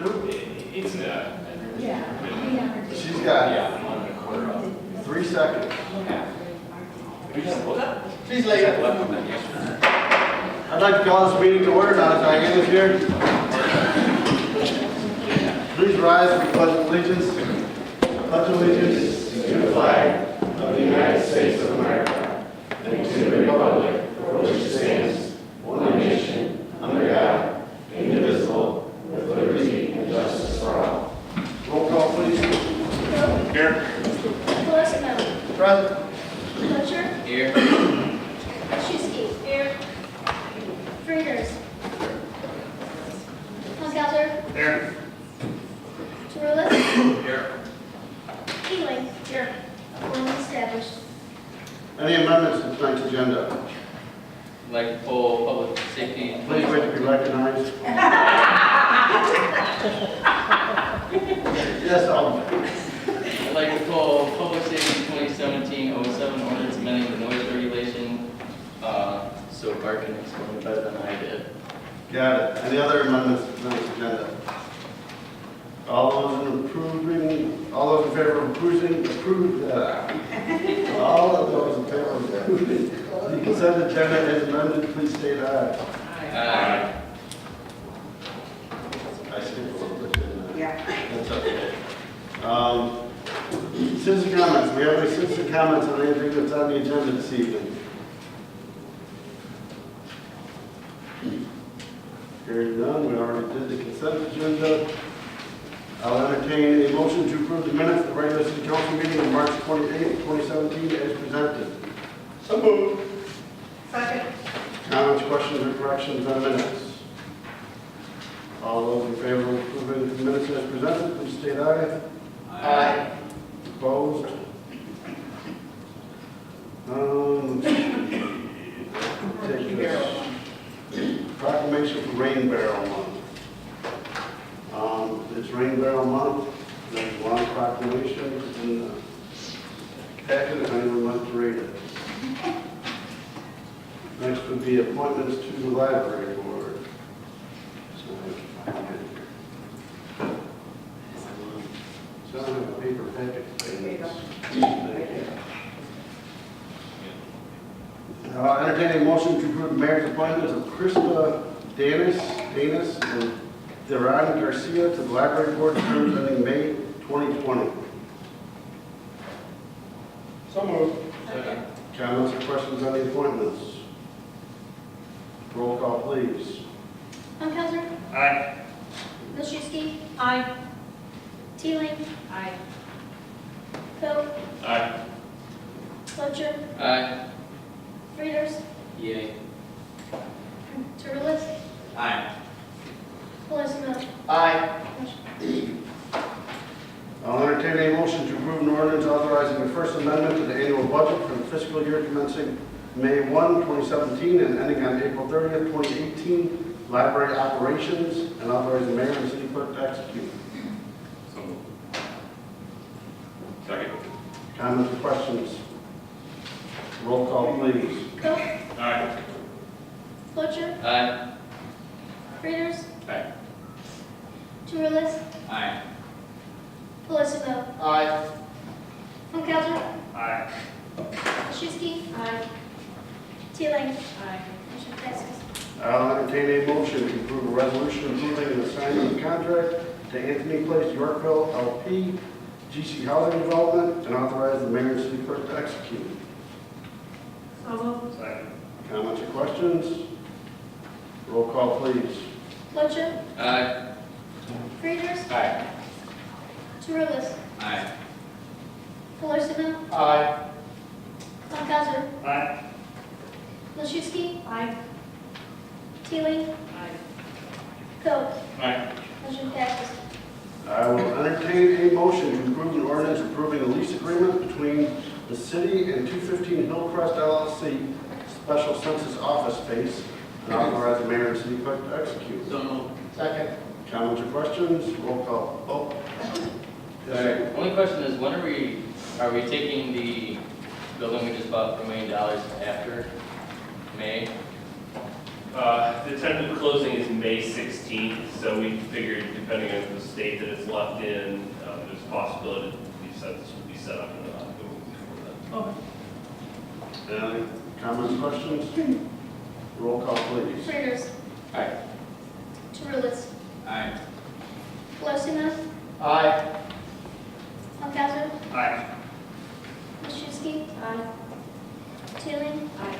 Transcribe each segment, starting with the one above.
It's She's got yeah, 1.25. 3 seconds. We just looked up. She's late. Left on that yesterday. I'd like to call this meeting to order now that Diane is here. Please rise for the pledge of allegiance. Pledge of allegiance to the flag of the United States of America and to the republic for which it stands, one nation, under God, indivisible, with liberty and justice for all. Roll call, please. Here. Colosimo. Present. Butcher. Here. Schuski. Here. Frieders. Hunkhauser. Here. Tarulis. Here. Keeling. Here. One established. Any amendments to tonight's agenda? Like to pull public safety. Please wait to be recognized. Yes, I'd like to pull public safety 2017-07 ordinance amending the noise regulation. So Bart can explain it better than I did. got it. Any other amendments to tonight's agenda? All those in favor of all of those in favor of approving the consent agenda as amended, please state aye. Aye. I skipped a little bit, didn't I? Yeah. That's okay. Citizen comments. We have any citizen comments on anything that's on the agenda this evening? Hearing none, we already did the consent agenda. I'll entertain a motion to approve the minutes of the regular city council meeting on March 28, 2017 as presented. So moved. Second. Comments, questions, or corrections on minutes? All those in favor of approving the minutes as presented, please state aye. Aye. Opposed? Take this. Proclamation for Rain Barrel Month. It's Rain Barrel Month. There's a long proclamation in the packet if anyone wants to read it. Next would be appointments to the library board. So I can find it here. So I have a paper packet. I'll entertain a motion to approve the mayor's appointments of Krista Danis and Deron Garcia to the library board terms ending May 2020. So moved. Second. Comments or questions on the appointments? Roll call, please. Hunkhauser. Aye. Milszewski. Aye. Teeling. Aye. Coe. Aye. Butcher. Aye. Frieders. Yay. Tarulis. Aye. Colosimo. Aye. I'll entertain a motion to approve an ordinance authorizing the First Amendment to the annual budget for the fiscal year commencing May 1, 2017 and ending on April 30th, 2018, library operations, and authorizing the mayor and city clerk to execute. So moved. Second. Comments or questions? Roll call, please. Coe. Aye. Butcher. Aye. Frieders. Aye. Tarulis. Aye. Colosimo. Aye. Hunkhauser. Aye. Milszewski. Aye. Teeling. Aye. Motion passes. I'll entertain a motion to approve a resolution approving an assignment of contract to Anthony Place Yorkville LP, GC Housing Development, and authorize the mayor and city clerk to execute. So moved. Second. Comments or questions? Roll call, please. Butcher. Aye. Frieders. Aye. Tarulis. Aye. Colosimo. Aye. Hunkhauser. Aye. Milszewski. Aye. Teeling. Aye. Coe. Aye. Motion passes. I will entertain a motion to approve an ordinance approving a lease agreement between the city and 215 Hillcrest LLC, special census office space, and authorize the mayor and city clerk to execute. So moved. Second. Comments or questions? Roll call. Oh. Yes, Only question is, when are we taking the building we just bought for $1 million after May? The tentative closing is May 16th, so we figured depending on the state that it's left in, there's a possibility that this would be set up in October before then. Any comments, questions? Roll call, please. Raiders. Aye. Turulis. Aye. Pelosina. Aye. Funkasser. Aye. Machuski. Aye. Teeling. Aye.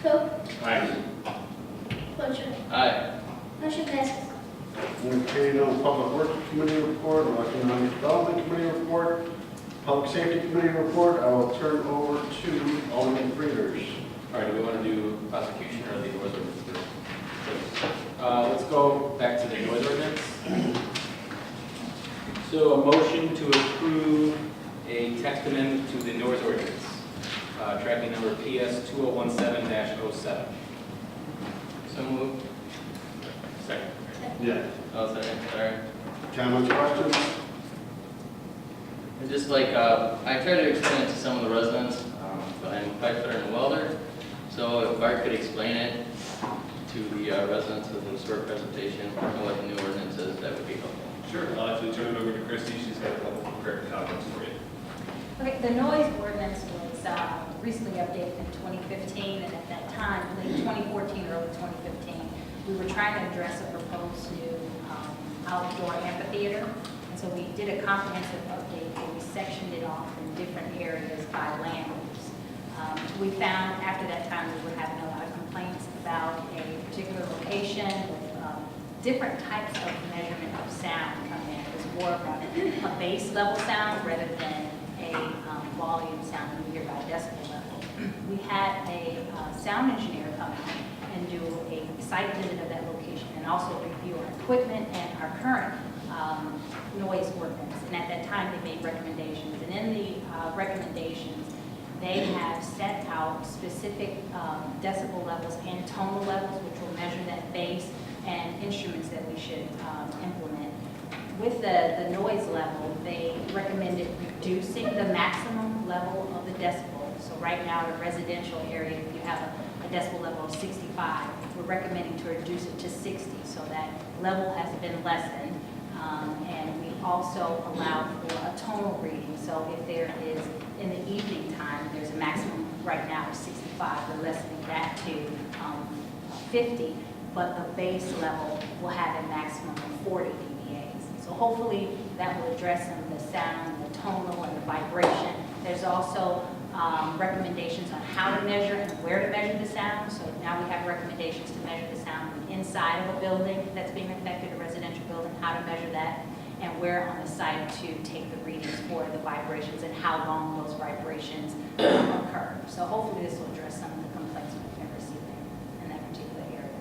Coe. Aye. Clocher. Aye. Motion passes. Okay, no public works committee report, or economic development committee report, public safety committee report. I will turn over to Alderman Frieders. All right, do we want to do prosecution or the noise ordinance first? Let's go back to the noise ordinance. So a motion to approve a text amendment to the noise ordinance, tracking number PS 2017-07. So moved. Second. Yeah. Oh, second, sorry. Comments, questions? And just like, I tried to explain it to some of the residents, but I'm a pipe fitter and welder. So if Bart could explain it to the residents of the short presentation and what the new ordinance is, that would be helpful. Sure, I'll actually turn it over to Christie. She's got a couple of prepared comments for you. Okay, the noise ordinance was recently updated in 2015, and at that time, late 2014, early 2015, we were trying to address a proposed new outdoor amphitheater. And so we did a comprehensive update where we sectioned it off in different areas by land use. We found after that time we were having a lot of complaints about a particular location with different types of measurement of sound come in. It was more of a base level sound rather than a volume sound you hear by decibel level. We had a sound engineer come out and do a site visit of that location and also review our equipment and our current noise ordinance. And at that time, they made recommendations. And in the recommendations, they have set out specific decibel levels and tonal levels, which will measure that bass and instruments that we should implement. With the noise level, they recommended reducing the maximum level of the decibel. So right now, in a residential area, if you have a decibel level of 65, we're recommending to reduce it to 60, so that level has been lessened. And we also allow for a tonal reading. So if there is, in the evening time, there's a maximum right now of 65, we're lessening that to 50, but the base level will have a maximum of 40 dBAs. So hopefully that will address some of the sound, the tonal, and the vibration. There's also recommendations on how to measure and where to measure the sound. So now we have recommendations to measure the sound inside of a building that's being affected, a residential building, how to measure that, and where on the site to take the readings for the vibrations and how long those vibrations occur. So hopefully this will address some of the complaints we've been receiving in that particular area.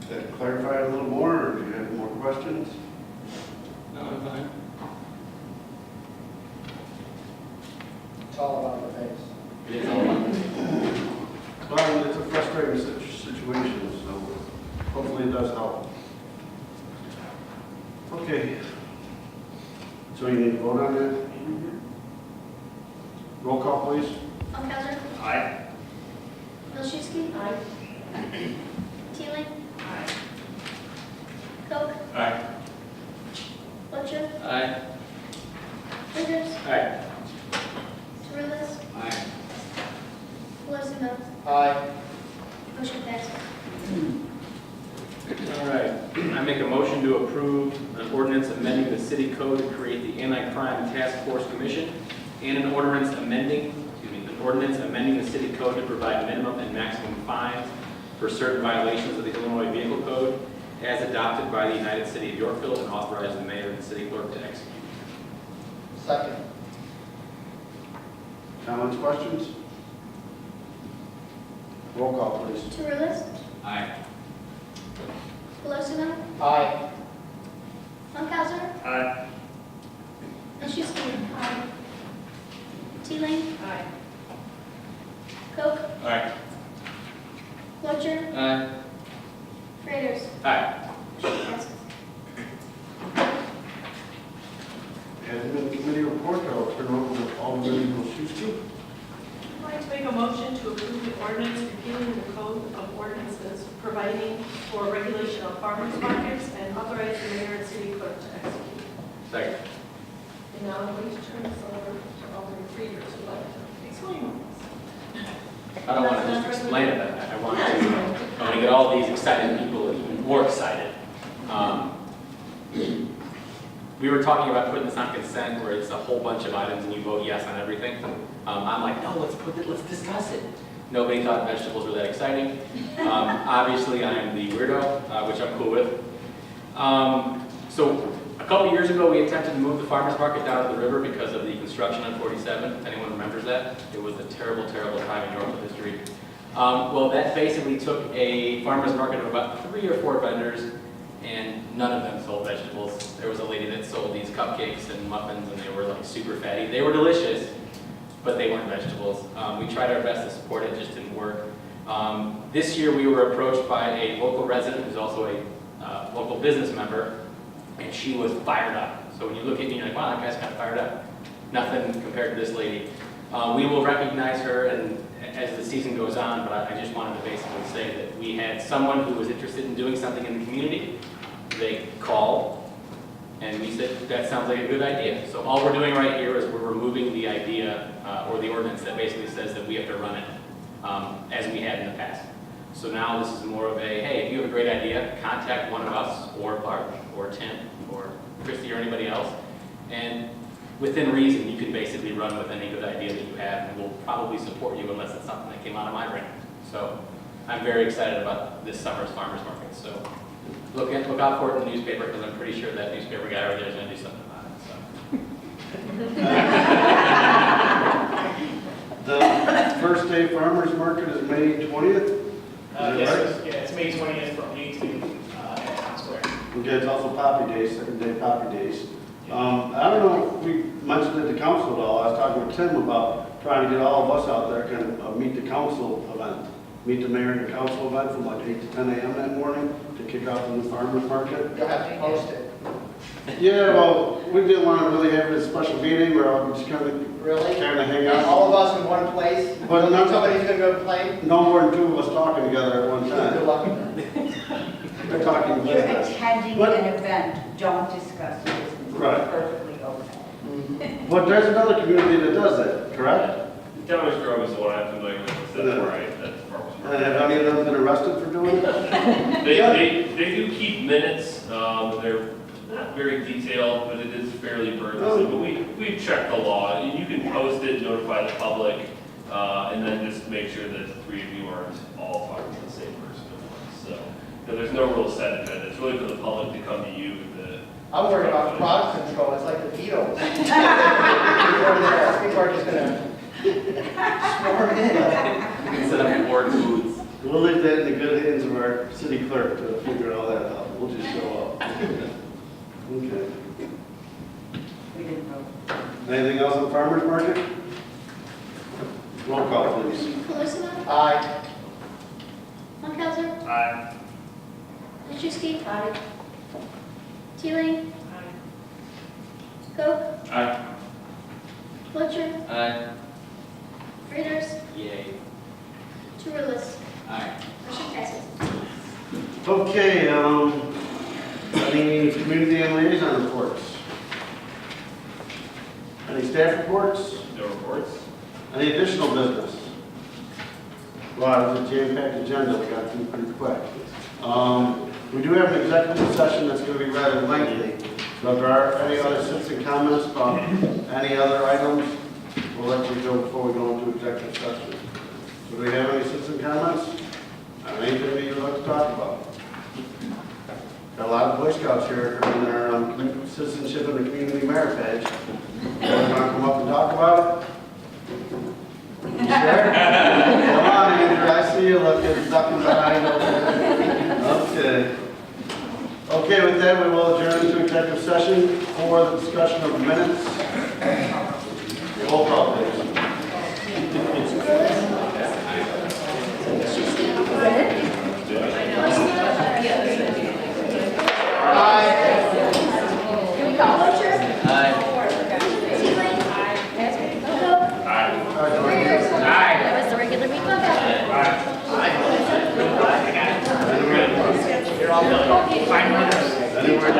That clarify a little more, or do you have more questions? No, I'm fine. It's all about the face. It is all about Well, it's a frustrating situation, so hopefully it does help. Okay. So you need to vote on that? Roll call, please. Funkasser. Aye. Machuski. Aye. Teeling. Coe. Aye. Clocher. Aye. Raiders. Aye. Turulis. Aye. Pelosina. Aye. Motion passes. All right, I make a motion to approve an ordinance amending the city code to create the Anti-Crime Task Force Commission and an ordinance amending the city code to provide minimum and maximum fines for certain violations of the Illinois Vehicle Code as adopted by the United City of Yorkville and authorize the mayor and city clerk to execute. Second. Comments, questions? Roll call, please. Turulis. Aye. Pelosina. Aye. Funkasser. Aye. Machuski. Teeling. Aye. Coe. Aye. Clocher. Aye. Raiders. Aye. Motion passes. Admin committee report, I will turn over to Alderman Wilczewski. Morning, like to make a motion to approve the ordinance repealing the code of ordinances, providing for regulation of farmers markets and authorize the mayor and city clerk to execute. Second. And now I'm going to turn this over to Alderman Frieders, who would like to explain this. I don't want to just explain it, I want to get all these excited people even more excited. We were talking about putting this on consent, where it's a whole bunch of items and you vote yes on everything. I'm like, no, let's discuss it. Nobody thought vegetables were that exciting. Obviously, I'm the weirdo, which I'm cool with. So a couple years ago, we attempted to move the farmers market down to the river because of the construction on 47. If anyone remembers that, it was a terrible, terrible time in Yorkville history. Well, that basically took a farmers market of about 3 or 4 vendors, and none of them sold vegetables. There was a lady that sold these cupcakes and muffins, and they were like super fatty. They were delicious, but they weren't vegetables. We tried our best to support it, it just didn't work. This year we were approached by a local resident who's also a local business member, and she was fired up. So when you look at me, you're like, wow, that guy's kind of fired up. Nothing compared to this lady. We will recognize her and as the season goes on, but I just wanted to basically say that we had someone who was interested in doing something in the community. They called, and we said, that sounds like a good idea. So all we're doing right here is we're removing the idea or the ordinance that basically says that we have to run it as we had in the past. So now this is more of a, hey, if you have a great idea, contact one of us, or Bart, or Tim, or Christy, or anybody else. And within reason, you can basically run with any good idea that you have, and we'll probably support you unless it's something that came out of my brain. So I'm very excited about this summer's farmers market. So look out for it in the newspaper, because I'm pretty sure that newspaper guy over there is going to do something about it. So. The first day farmers market is May 20th? Yes, yeah, it's May 20th from 8 to Town Square. Okay, it's also Poppy Days, second day Poppy Days. I don't know if we mentioned it to council at all. I was talking with Tim about trying to get all of us out there, kind of meet the council event. Meet the mayor and the council event from like 8 to 10 a.m. that morning to kick off the new farmers market. You'll have to post it. Yeah, well, we didn't want to really have it as a special meeting where we just kind of Really? hang out. All of us in one place? But Don't not- think somebody's gonna go play? No more than 2 of us talking together at one Good time. luck. We're talking You're business. attending But- an event, don't discuss business. Right. It's perfectly okay. But there's another community that does that, correct? Downers Grove is the one I'm familiar with, that's Yeah. where that's farmers And market. have any of them been arrested for doing it? They do keep minutes, they're not very detailed, but it is fairly burdensome. But we check the law, and you can post it, notify the public, and then just make sure that the 3 of you aren't all talking to the same person at once. So, there's no real set event, it's really for the public to come to you. I'm worried about crowd control, it's like the Beatles. People are just gonna swarm in. We can set up board foods. We'll leave that in the good hands of our city clerk to figure all that out. We'll just show up. Okay. We didn't vote. Anything else on farmers market? Roll call, please. Colosimo, Aye. Montalzer, Aye. Nichuski. Teeling. Koch, Aye. Fletcher, Aye. Frieders, Yay. Tourillis. Aye. Motion passes. Okay, any community and liaison reports? Any staff reports? No reports? Any additional business? Wow, it's a jam-packed agenda, we got through pretty quick. We do have an executive session that's going to be rather lengthy. So if there are any other citizen comments about any other items, we'll let you go before we go into executive session. So do we have any citizen comments? Anything that you'd like to talk about? Got a lot of Boy Scouts here in their citizenship in the community merit page. You want to come up and talk about it? You sure? Come on, Andrew, I see you looking, ducking behind over there. Okay. Okay, with that, we will adjourn to executive session for the discussion of minutes. Roll call, please. Fletcher, Teeling. Koch, Aye. Frieders, Aye. Five minutes. Anywhere